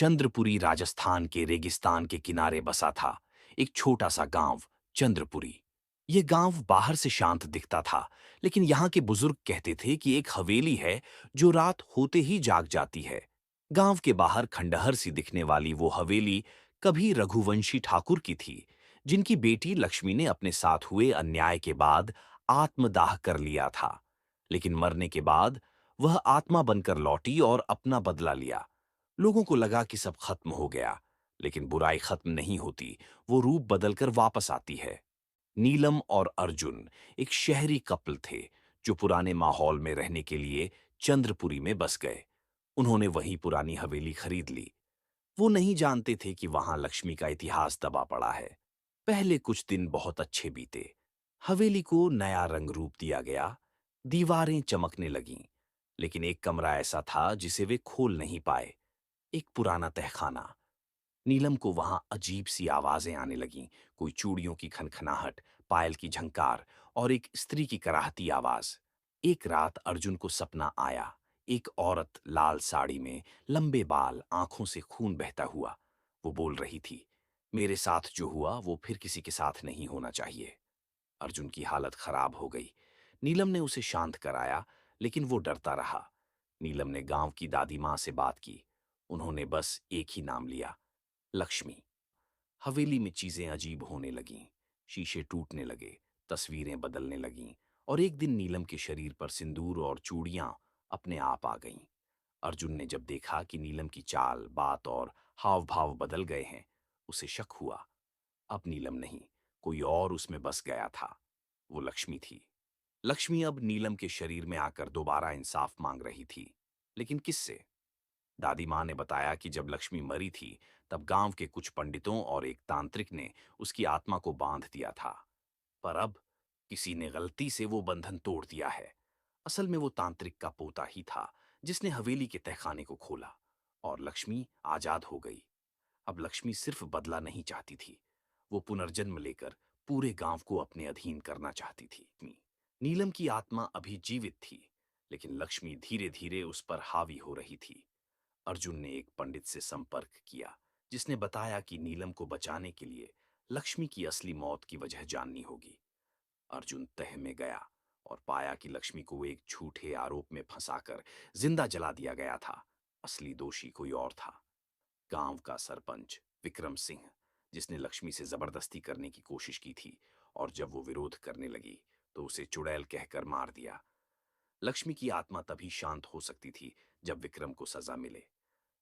चंद्रपुरी राजस्थान के रेगिस्तान के किनारे बसा था एक छोटा सा गांव, चंद्रपुरी। ये गांव बाहर से शांत दिखता था, लेकिन यहाँ के बुजुर्ग कहते थे कि एक हवेली है जो रात होते ही जाग जाती है। गांव के बाहर खंडहर सी दिखने वाली वो हवेली कभी रघुवंशी ठाकुर की थी, जिनकी बेटी लक्ष्मी ने अपने साथ हुए अन्याय के बाद आत्मदाह कर लिया था। लेकिन मरने के बाद वह आत्मा बनकर लौटी और अपना बदला लिया। लोगों को लगा कि सब खत्म हो गया, लेकिन बुराई खत्म नहीं होती, वो रूप बदलकर वापस आती है। नीलम और अर्जुन एक शहरी कपल थे जो पुराने माहौल में रहने के लिए चंद्रपुरी में बस गए। उन्होंने वहीं पुरानी हवेली खरीद ली। वो नहीं जानते थे कि वहां लक्ष्मी का इतिहास दबा पड़ा है। पहले कुछ दिन बहुत अच्छे बीते। हवेली को नया रंग रूप दिया गया, दीवारें चमकने लगीं, लेकिन एक कमरा ऐसा था जिसे वे खोल नहीं पाए। एक पुराना तहखाना। नीलम को वहां अजीब सी आवाजें आने लगीं, कोई चूड़ियों की खनखनाहट, पायल की झंकार और एक स्त्री की कराहती आवाज। एक रात अर्जुन को सपना आया। एक औरत लाल साड़ी में, लंबे बाल, आंखों से खून बहता हुआ। वो बोल रही थी, मेरे साथ जो हुआ वो फिर किसी के साथ नहीं होना चाहिए। अर्जुन की हालत खराब हो गई। नीलम ने उसे शांत कराया, लेकिन वो डरता रहा। नीलम ने गांव की दादी मां से बात की। उन्होंने बस एक ही नाम लिया, लक्ष्मी। हवेली में चीजें अजीब होने लगीं। शीशे टूटने लगे, तस्वीरें बदलने लगीं, और एक दिन नीलम के शरीर पर सिंदूर और चूड़ियां अपने आप आ गईं। अर्जुन ने जब देखा कि नीलम की चाल, बात और हाव भाव बदल गए हैं, उसे शक हुआ। अब नीलम नहीं, कोई और उसमें बस गया था। वो लक्ष्मी थी। लक्ष्मी अब नीलम के शरीर में आकर दोबारा इंसाफ मांग रही थी। लेकिन किससे? दादी माँ ने बताया कि जब लक्ष्मी मरी थी, तब गांव के कुछ पंडितों और एक तांत्रिक ने उसकी आत्मा को बांध दिया था। पर अब किसी ने गलती से वो बंधन तोड़ दिया है। असल में वो तांत्रिक का पोता ही था, जिसने हवेली के तहखाने को खोला, और लक्ष्मी आजाद हो गई। अब लक्ष्मी सिर्फ बदला नहीं चाहती थी, वो पुनर्जन्म लेकर पूरे गांव को अपने अधीन करना चाहती थी। नीलम की आत्मा अभी जीवित थी, लेकिन लक्ष्मी धीरे धीरे उस पर हावी हो रही थी। अर्जुन ने एक पंडित से संपर्क किया, जिसने बताया कि नीलम को बचाने के लिए लक्ष्मी की असली मौत की वजह जाननी होगी। अर्जुन तह में गया और पाया कि लक्ष्मी को एक झूठे आरोप में फंसाकर जिंदा जला दिया गया था। असली दोषी कोई और था, गांव का सरपंच विक्रम सिंह, जिसने लक्ष्मी से जबरदस्ती करने की कोशिश की थी, और जब वो विरोध करने लगी तो उसे चुड़ैल कहकर मार दिया। लक्ष्मी की आत्मा तभी शांत हो सकती थी जब विक्रम को सजा मिले,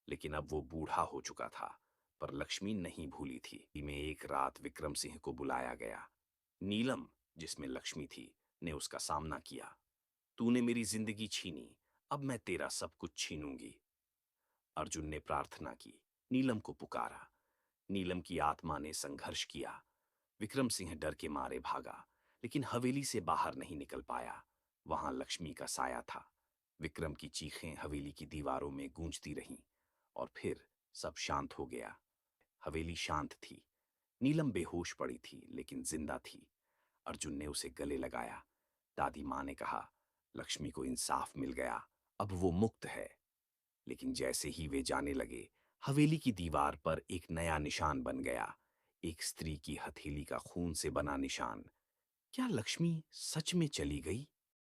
लेकिन अब वो बूढ़ा हो चुका था। पर लक्ष्मी नहीं भूली थी। में एक रात विक्रम सिंह को बुलाया गया। नीलम, जिसमें लक्ष्मी थी, ने उसका सामना किया। तूने मेरी जिंदगी छीनी, अब मैं तेरा सब कुछ छीनूंगी। अर्जुन ने प्रार्थना की, नीलम को पुकारा। नीलम की आत्मा ने संघर्ष किया। विक्रम सिंह डर के मारे भागा, लेकिन हवेली से बाहर नहीं निकल पाया। वहां लक्ष्मी का साया था। विक्रम की चीखें हवेली की दीवारों में गूंजती रहीं, और फिर सब शांत हो गया। हवेली शांत थी। नीलम बेहोश पड़ी थी, लेकिन जिंदा थी। अर्जुन ने उसे गले लगाया। दादी माँ ने कहा, लक्ष्मी को इंसाफ मिल गया, अब वो मुक्त है। लेकिन जैसे ही वे जाने लगे, हवेली की दीवार पर एक नया निशान बन गया, एक स्त्री की हथेली का खून से बना निशान। क्या लक्ष्मी सच में चली गई?